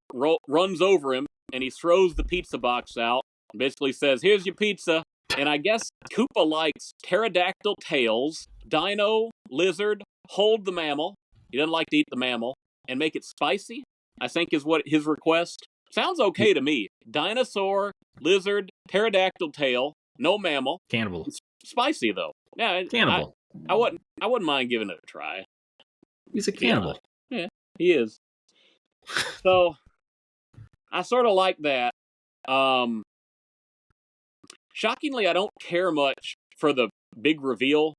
runs over him, and he throws the pizza box out, and basically says, here's your pizza. And I guess Koopa likes pterodactyl tails, dino, lizard, hold the mammal. He doesn't like to eat the mammal. And make it spicy, I think is what his request. Sounds okay to me. Dinosaur, lizard, pterodactyl tail, no mammal. Cannibal. It's spicy, though. Yeah, cannibal. I wouldn't mind giving it a try. He's a cannibal. Yeah, he is. So, I sort of like that. Shockingly, I don't care much for the big reveal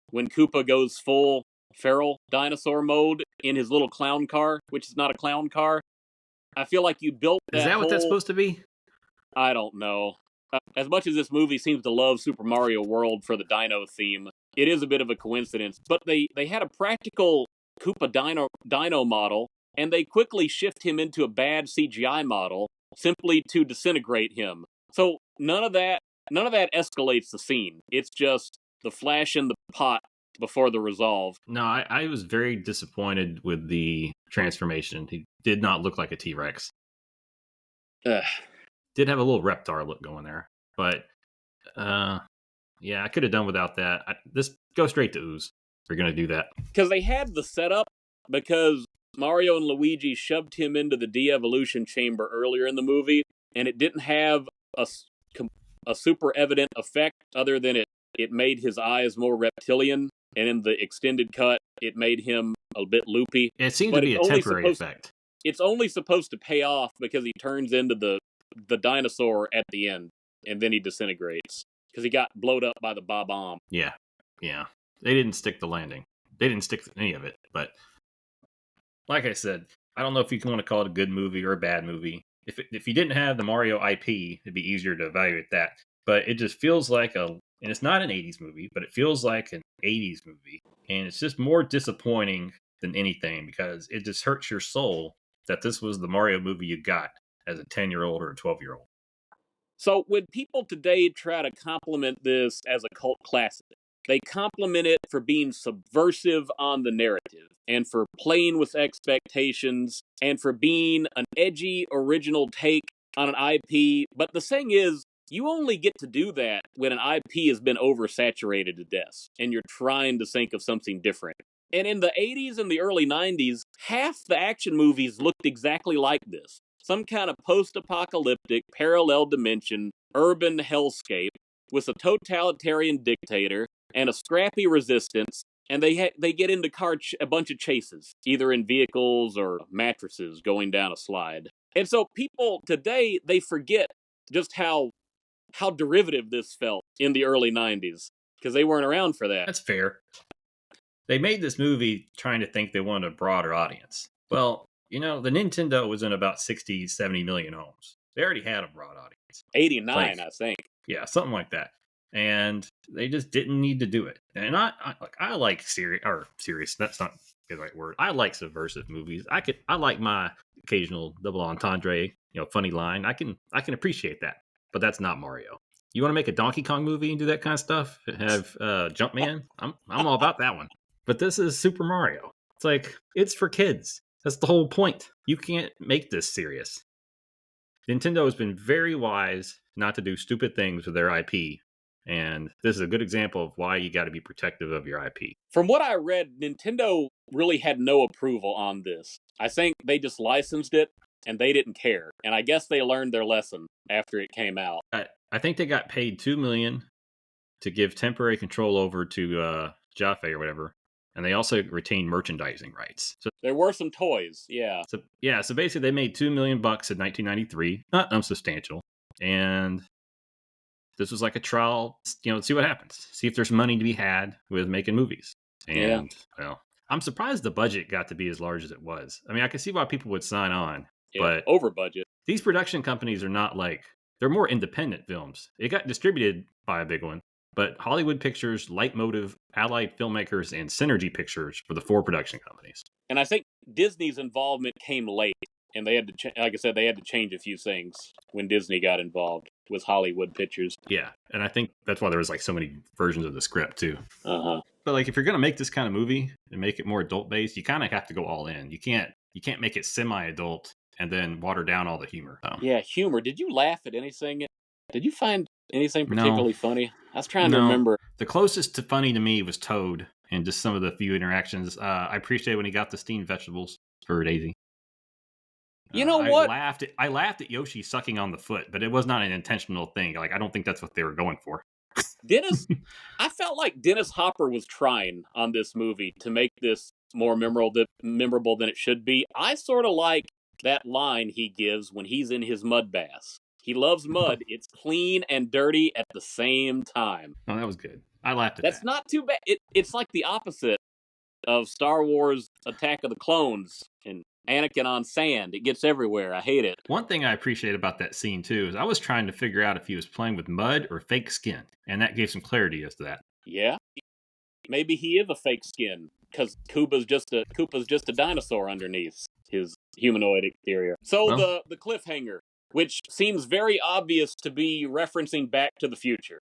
when Koopa goes full feral dinosaur mode in his little clown car, which is not a clown car. I feel like you built that. Is that what that's supposed to be? I don't know. As much as this movie seems to love Super Mario World for the dino theme, it is a bit of a coincidence. But they had a practical Koopa dino model, and they quickly shift him into a bad CGI model simply to disintegrate him. So none of that escalates the scene. It's just the flash in the pot before the resolve. No, I was very disappointed with the transformation. He did not look like a T-Rex. Did have a little Reptar look going there. But, yeah, I could have done without that. This go straight to Ooze. We're going to do that. Because they had the setup, because Mario and Luigi shoved him into the de-evolution chamber earlier in the movie, and it didn't have a super evident effect other than it made his eyes more reptilian. and in the extended cut, it made him a bit loopy. It seemed to But be a temporary effect. It's only supposed to pay off because he turns into the dinosaur at the end, and then he disintegrates because he got blowed up by the bomb. Yeah. They didn't stick the landing. They didn't stick to any of it. But like I said, I don't know if you want to call it a good movie or a bad movie. If you didn't have the Mario IP, it'd be easier to evaluate that. But it just feels like and it's not an 80s movie, but it feels like an 80s movie. And it's just more disappointing than anything because it just hurts your soul that this was the Mario movie you got as a 10-year-old or a 12-year-old. So when people today try to compliment this as a cult classic, they compliment it for being subversive on the narrative and for playing with expectations and for being an edgy, original take on an IP. But the thing is, you only get to do that when an IP has been oversaturated to death and you're trying to think of something different. And in the 80s and the early 90s, half the action movies looked exactly like this. Some kind of post-apocalyptic, parallel dimension, urban hellscape with a totalitarian dictator and a scrappy resistance, and they get into a bunch of chases, either in vehicles or mattresses going down a slide. And so people today, they forget just how derivative this felt in the early 90s, because they weren't around for that. That's fair. They made this movie trying to think they wanted a broader audience. Well, the Nintendo was in about 60, 70 million homes. They already had a broad audience. 89, I think. Yeah, something like that. And they just didn't need to do it. And I like serious. That's not the right word. I like subversive movies. I like my occasional double entendre, funny line. I can appreciate that. But that's not Mario. You want to make a Donkey Kong movie and do that kind of stuff? Have Jumpman? I'm all about that one. But this is Super Mario. It's for kids. That's the whole point. You can't make this serious. Nintendo has been very wise not to do stupid things with their IP. And this is a good example of why you got to be protective of your IP. From what I read, Nintendo really had no approval on this. I think they just licensed it and they didn't care. And I guess they learned their lesson after it came out. I think they got paid $2 million to give temporary control over to Jaffe or whatever. And they also retained merchandising rights. So there were some toys, yeah. So basically they made $2 million in 1993. Not unsubstantial. And this was like a trial, see what happens. See if there's money to be had with making movies. And, well, I'm surprised the budget got to be as large as it was. I mean, I can see why people would sign on. Yeah, but over budget. These production companies are not they're more independent films. It got distributed by a big one. But Hollywood Pictures, Leitmotiv, Allied Filmmakers, and Synergy Pictures were the 4 production companies. And I think Disney's involvement came late. And they had to, like I said, they had to change a few things when Disney got involved with Hollywood Pictures. Yeah, and I think that's why there was so many versions of the script too. Uh-huh. But if you're gonna make this kind of movie and make it more adult based, you kind of have to go all in. You can't make it semi-adult and then water down all the humor. Yeah, humor. Did you laugh at anything? Did you find anything particularly funny? I was trying to remember. The closest to funny to me was Toad and just some of the few interactions. I appreciate when he got the steamed vegetables for Daisy. You know what? I laughed at Yoshi sucking on the foot, but it was not an intentional thing. I don't think that's what they were going for. I felt like Dennis Hopper was trying on this movie to make this more memorable than it should be. I sort of like that line he gives when he's in his mud bath. He loves mud. It's clean and dirty at the same time. Oh, that was good. I laughed at that. That's not too bad. It's like the opposite of Star Wars Attack of the Clones and Anakin on sand. It gets everywhere. I hate it. One thing I appreciate about that scene, too, is I was trying to figure out if he was playing with mud or fake skin, and that gave some clarity as to that. Yeah. Maybe he is a fake skin, because Koopa's just a dinosaur underneath his humanoid exterior. So the cliffhanger, which seems very obvious to be referencing Back to the Future.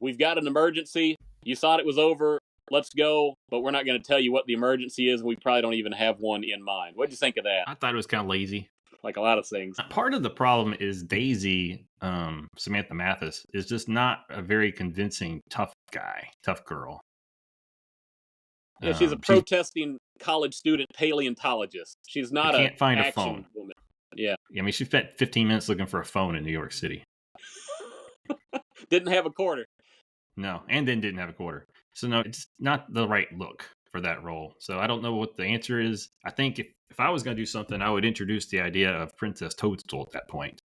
We've got an emergency. You thought it was over. Let's go, but we're not going to tell you what the emergency is. We probably don't even have one in mind. What'd you think of that? I thought it was kind of lazy. Like a lot of things. Part of the problem is Daisy, Samantha Mathis, is just not a very convincing tough girl. Yeah, she's a protesting college student paleontologist. She's not can't find a action phone. woman. Yeah. I mean, she spent 15 minutes looking for a phone in New York City. Didn't have a quarter. No, and then didn't have a quarter. So no, it's not the right look for that role. So I don't know what the answer is. I think if I was going to do something, I would introduce the idea of Princess Toadstool at that point.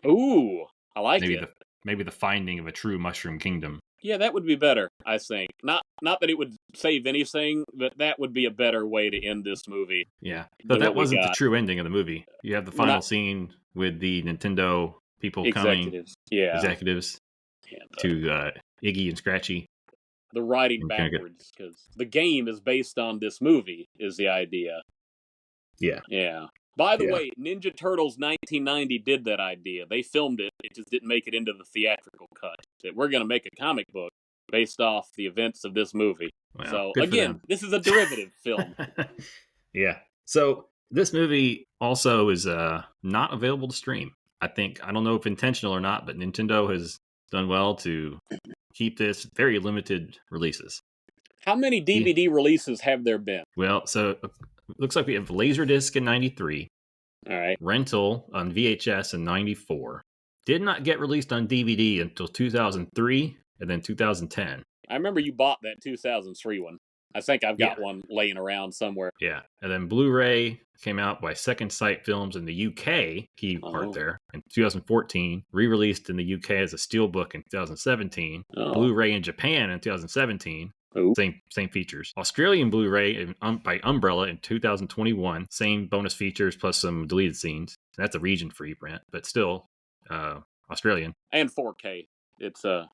Ooh, I like Maybe it. the finding of a true mushroom kingdom. Yeah, that would be better, I think. Not that it would save anything, but that would be a better way to end this movie Yeah, but than that what we wasn't the got. true ending of the movie. You have the Well, final not scene with the Nintendo people coming, executives. Yeah. executives, And, to Iggy and Scratchy. the writing And backwards, because the game is based on this movie, is the idea. Yeah. Yeah. By the Yeah. way, Ninja Turtles 1990 did that idea. They filmed it. It just didn't make it into the theatrical cut. That we're going to make a comic book based off the events of this movie. Well, So, good for again, them. this is a derivative film. Yeah. So this movie also is not available to stream. I don't know if intentional or not, but Nintendo has done well to keep this very limited releases. How many DVD releases have there been? Well, so it looks like we have Laserdisc in 93, All right. rental on VHS in 94. Did not get released on DVD until 2003 and then 2010. I remember you bought that 2003 one. I think I've got Yeah. one laying around somewhere. Yeah. And then Blu-ray came out by Second Sight Films in the UK, key part Oh. there, in 2014. Re-released in the UK as a steelbook in 2017. Oh. Blu-ray in Japan in 2017. Ooh. Same features. Australian Blu-ray by Umbrella in 2021. Same bonus features plus some deleted scenes. That's a region-free print, but still Australian. And 4K. It's a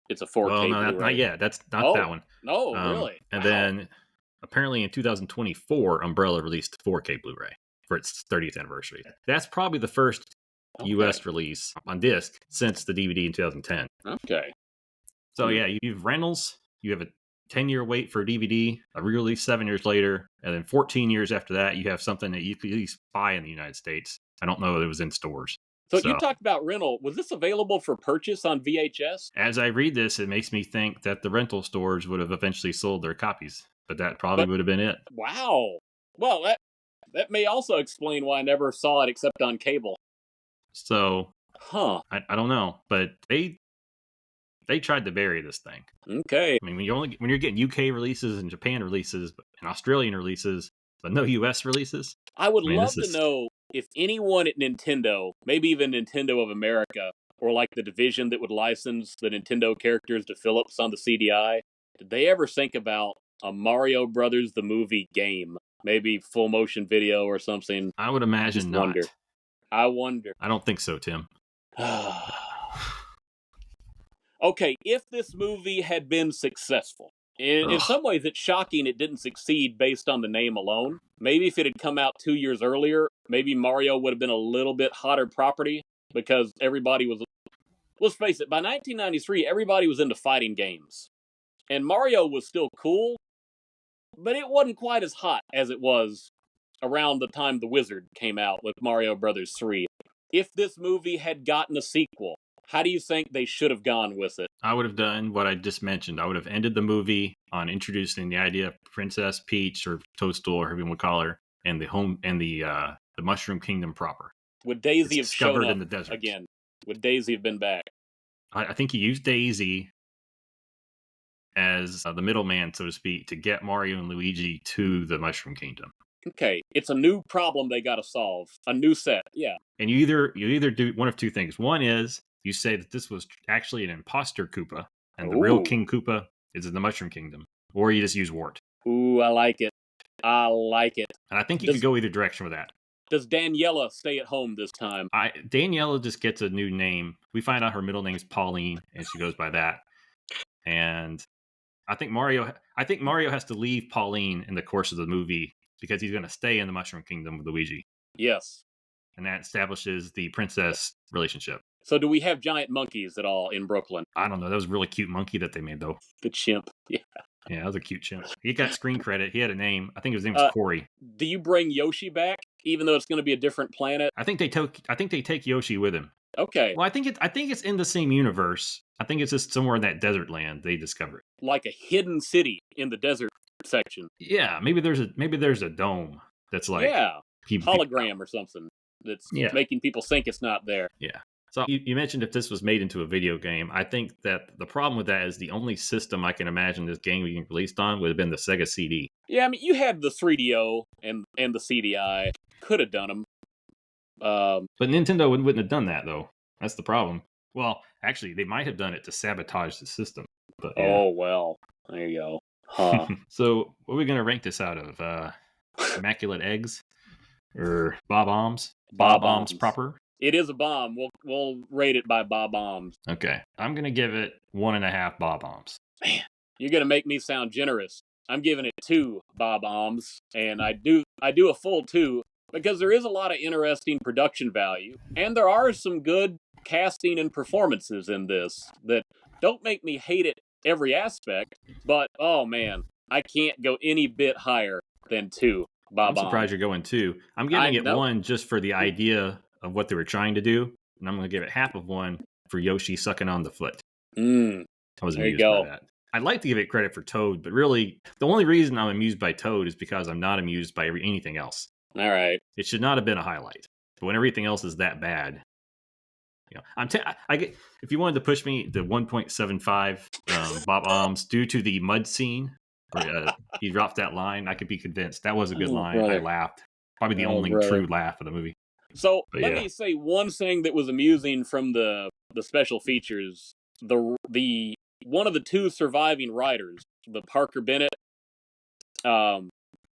4K Well, no, Blu-ray. not yet. That's not that one. No, really? And Wow. then apparently in 2024, Umbrella released 4K Blu-ray for its 30th anniversary. That's probably the first US release on disc since the DVD in 2010. Okay. So yeah, you have rentals, you have a 10-year wait for a DVD, a re-release 7 years later, and then 14 years after that, you have something that you could at least buy in the United States. I don't know if it was in stores. So you talked about rental. Was this available for purchase on VHS? As I read this, it makes me think that the rental stores would have eventually sold their copies, but that probably would have been it. Wow. Well, that may also explain why I never saw it except on cable. So, I don't know, but they tried to bury this thing. Okay. I mean, when you're getting UK releases and Japan releases and Australian releases, but no US releases. I would love to know if anyone at Nintendo, maybe even Nintendo of America, or like the division that would license the Nintendo characters to Philips on the CDI, did they ever think about a Mario Brothers the movie game? Maybe full motion video or something? I would imagine not. I wonder. I don't think so, Tim. Okay, if this movie had been successful, in some ways it's shocking it didn't succeed based on the name alone. Maybe if it had come out 2 years earlier, maybe Mario would have been a little bit hotter property because everybody was... Let's face it, by 1993, everybody was into fighting games. And Mario was still cool, but it wasn't quite as hot as it was around the time The Wizard came out with Mario Brothers 3. If this movie had gotten a sequel, how do you think they should have gone with it? I would have done what I just mentioned. I would have ended the movie on introducing the idea of Princess Peach or Toadstool or however you want to call her, and the Mushroom Kingdom proper. Would Daisy have shown up in the desert again? Would Daisy have been back? I think he used Daisy as the middleman, so to speak, to get Mario and Luigi to the Mushroom Kingdom. Okay, it's a new problem they got to solve. A new set, yeah. And you either do one of two things. One is you say that this was actually an imposter Koopa, and the real King Koopa is in the Mushroom Kingdom, or you just use Wart. Ooh, I like it. I like it. And I think you could go either direction with that. Does Daniela stay at home this time? Daniela just gets a new name. We find out her middle name is Pauline, and she goes by that. And I think Mario has to leave Pauline in the course of the movie because he's going to stay in the Mushroom Kingdom with Luigi. Yes. And that establishes the princess relationship. So do we have giant monkeys at all in Brooklyn? I don't know. That was a really cute monkey that they made, though. The chimp. Yeah. Yeah, that was a cute chimp. He got screen credit. He had a name. I think his name was Corey. Do you bring Yoshi back, even though it's going to be a different planet? I think they take Yoshi with him. Okay. Well, I think it's in the same universe. I think it's just somewhere in that desert land they discover it. Like a hidden city in the desert section. Yeah, maybe there's a dome that's like hologram or something that's making people think it's not there. Yeah. So you mentioned if this was made into a video game, I think that the problem with that is the only system I can imagine this game being released on would have been the Sega CD. Yeah, I mean, you had the 3DO and the CDI. Could have done them. But Nintendo wouldn't have done that, though. That's the problem. Well, actually, they might have done it to sabotage the system. But yeah. Oh, well. There you go. Huh. So, what are we going to rank this out of? Immaculate Eggs? Or Bob-ombs? Bob-ombs proper? It is a bomb. We'll rate it by Bob-ombs. Okay. I'm going to give it 1.5 Bob-ombs. Man, you're going to make me sound generous. I'm giving it 2 Bob-ombs, and I do a full 2 because there is a lot of interesting production value, and there are some good casting and performances in this that don't make me hate it every aspect, but oh man, I can't go any bit higher than 2 Bob-ombs. I'm surprised you're going 2. I'm giving it 1 just for the idea of what they were trying to do, and I'm going to give it half of 1 for Yoshi sucking on the foot. I was amused by that. I'd like to give it credit for Toad, but really, the only reason I'm amused by Toad is because I'm not amused by anything else. All right. It should not have been a highlight. But when everything else is that bad, you know, I get, if you wanted to push me to 1.75 Bob-ombs due to the mud scene, where he dropped that line, I could be convinced. That was a good line. Brother. I laughed. Probably the only true laugh of the movie. So let me say one thing that was amusing from the special features. The one of the 2 surviving writers, the Parker Bennett,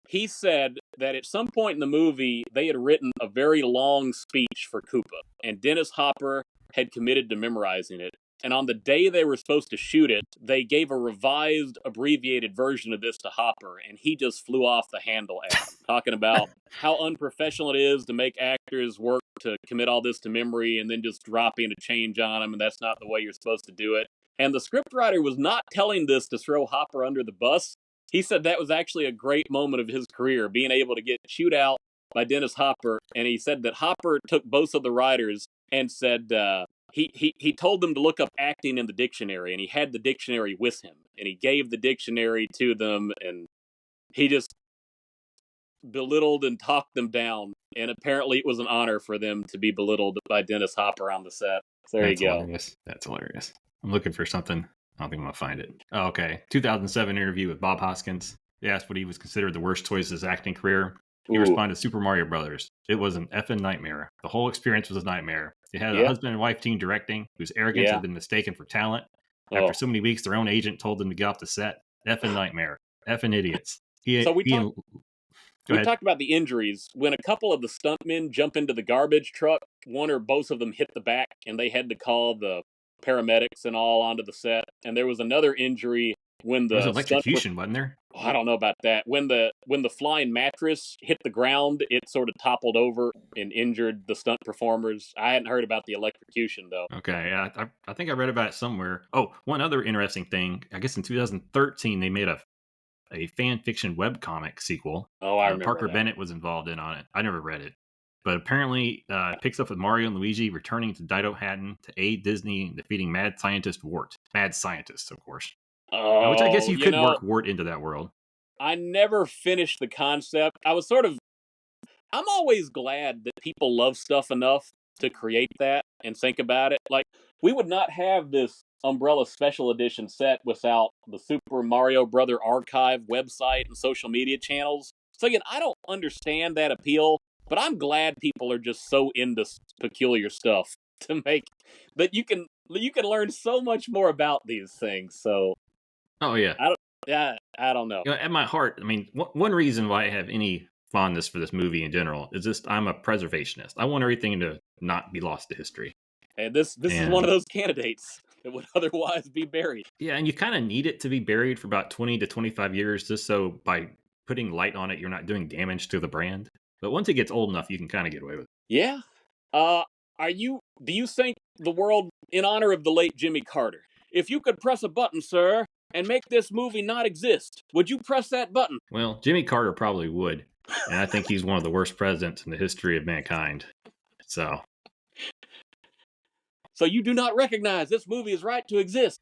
he said that at some point in the movie they had written a very long speech for Koopa, and Dennis Hopper had committed to memorizing it. And on the day they were supposed to shoot it, they gave a revised, abbreviated version of this to Hopper, and he just flew off the handle at him, talking about how unprofessional it is to make actors work to commit all this to memory and then just dropping a change on them, and that's not the way you're supposed to do it. And the scriptwriter was not telling this to throw Hopper under the bus. He said that was actually a great moment of his career, being able to get chewed out by Dennis Hopper. And he said that Hopper took both of the writers and said he told them to look up acting in the dictionary, and he had the dictionary with him. And he gave the dictionary to them, and he just belittled and talked them down. And apparently it was an honor for them to be belittled by Dennis Hopper on the set. So there you go. Hilarious. That's hilarious. I'm looking for something. I don't think I'm going to find it. Oh, okay. 2007 interview with Bob Hoskins. They asked what he was considered the worst choice of his acting career. He responded, Super Mario Brothers. It was an effing nightmare. The whole experience was a nightmare. They had a husband and wife team directing whose arrogance had been mistaken for talent. After so many weeks, their own agent told them to get off the set. Effing nightmare. Effing idiots. We talked about the injuries. When a couple of the stuntmen jump into the garbage truck, one or both of them hit the back, and they had to call the paramedics and all onto the set. And there was another injury when the electrocution, wasn't there? I don't know about that. When the flying mattress hit the ground, it sort of toppled over and injured the stunt performers. I hadn't heard about the electrocution though. Okay, yeah, I think I read about it somewhere. Oh, one other interesting thing. I guess in 2013 they made a fan fiction webcomic sequel. Oh, I remember Parker that. Bennett was involved on it. I never read it. But apparently, it picks up with Mario and Luigi returning to Dinohattan to aid Disney in defeating mad scientist Wart. Mad scientist, of course. Which I guess you could work Wart into that world. I never finished the concept. I'm always glad that people love stuff enough to create that and think about it. Like, we would not have this Umbrella Special Edition set without the Super Mario Brother Archive website and social media channels. So again, I don't understand that appeal, but I'm glad people are just so into peculiar stuff to make that you can learn so much more about these things. So, oh yeah, I don't know. You know, at my heart, I mean, one reason why I have any fondness for this movie in general is just I'm a preservationist. I want everything to not be lost to history. And this is one of those candidates that would otherwise be buried. Yeah, and you kind of need it to be buried for about 20 to 25 years, just so by putting light on it, you're not doing damage to the brand. But once it gets old enough, you can kind of get away with it. Yeah. Do you think the world, in honor of the late Jimmy Carter, if you could press a button, sir, and make this movie not exist, would you press that button? Well, Jimmy Carter probably would. And I think he's one of the worst presidents in the history of mankind. So you do not recognize this movie is right to exist.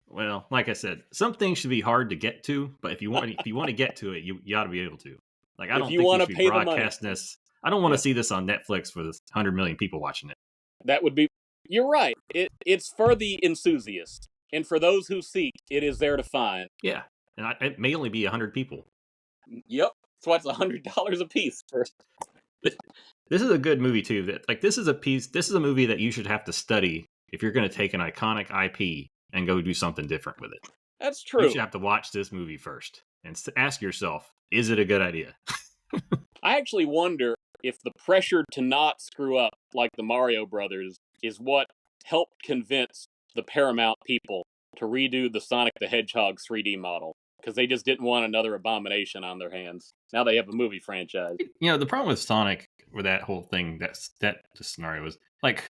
Well, like I said, some things should be hard to get to, but if you want to get to it, you ought to be able to. Like, I don't think you should be broadcasting this. I don't want to see this on Netflix with 100 million people watching it. That would be. You're right. It's for the enthusiast, and for those who seek, it is there to find. Yeah, and it may only be 100 people. Yep. That's why it's $100 a piece. This is a good movie too. This is a movie that you should have to study if you're going to take an iconic IP and go do something different with it. That's You true. should have to watch this movie first and ask yourself, is it a good idea? I actually wonder if the pressure to not screw up like the Mario Brothers is what helped convince the Paramount people to redo the Sonic the Hedgehog 3D model, because they just didn't want another abomination on their hands. Now they have a movie franchise. You know, the problem with Sonic, with that whole thing, that scenario was like,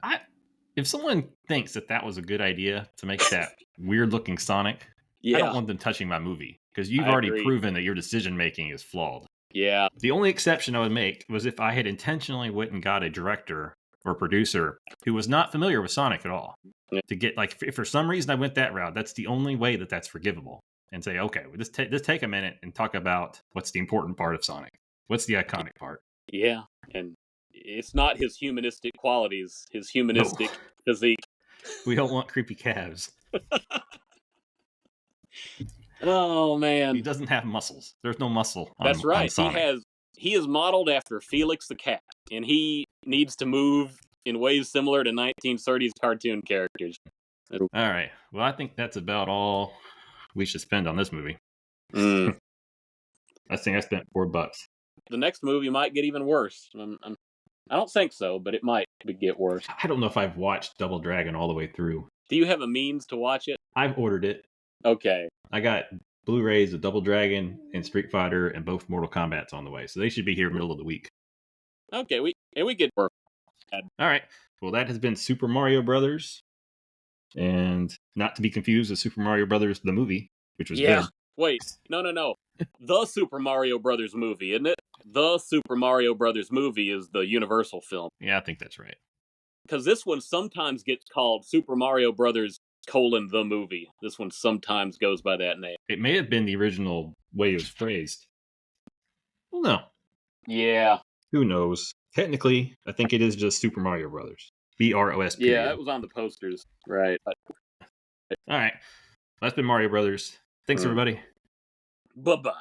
if someone thinks that was a good idea to make that weird looking Sonic, I don't want them touching my movie, because you've already proven that your decision making is flawed. Yeah. The only exception I would make was if I had intentionally went and got a director or producer who was not familiar with Sonic at all. Yeah. To get, like, if for some reason I went that route, that's the only way that's forgivable. And say, okay, well, let's take a minute and talk about what's the important part of Sonic. What's the iconic part? Yeah, and it's not his humanistic qualities, his humanistic physique. We don't want creepy calves. Oh, man. He doesn't have muscles. There's no muscle on That's right. on Sonic. He is modeled after Felix the cat, and he needs to move in ways similar to 1930s cartoon characters. All right. Well, I think that's about all we should spend on this movie. I think I spent $4. The next movie might get even worse. I don't think so, but it might get worse. I don't know if I've watched Double Dragon all the way through. Do you have a means to watch it? I've ordered it. Okay. I got Blu-rays of Double Dragon and Street Fighter, and both Mortal Kombat's on the way, so they should be here middle of the week. Okay, we could work. All right. Well, that has been Super Mario Brothers, and not to be confused with Super Mario Brothers the movie, which was good. Wait, no. The Super Mario Brothers movie, isn't it? The Super Mario Brothers movie is the Universal film. Yeah, I think that's right. Because this one sometimes gets called Super Mario Brothers : the movie. This one sometimes goes by that name. It may have been the original way it was phrased. Well, no. Yeah. Who knows? Technically, I think it is just Super Mario Brothers. BROS. Yeah, it was on the posters. Right. All right. That's been Mario Brothers. Thanks, everybody. Bye-bye.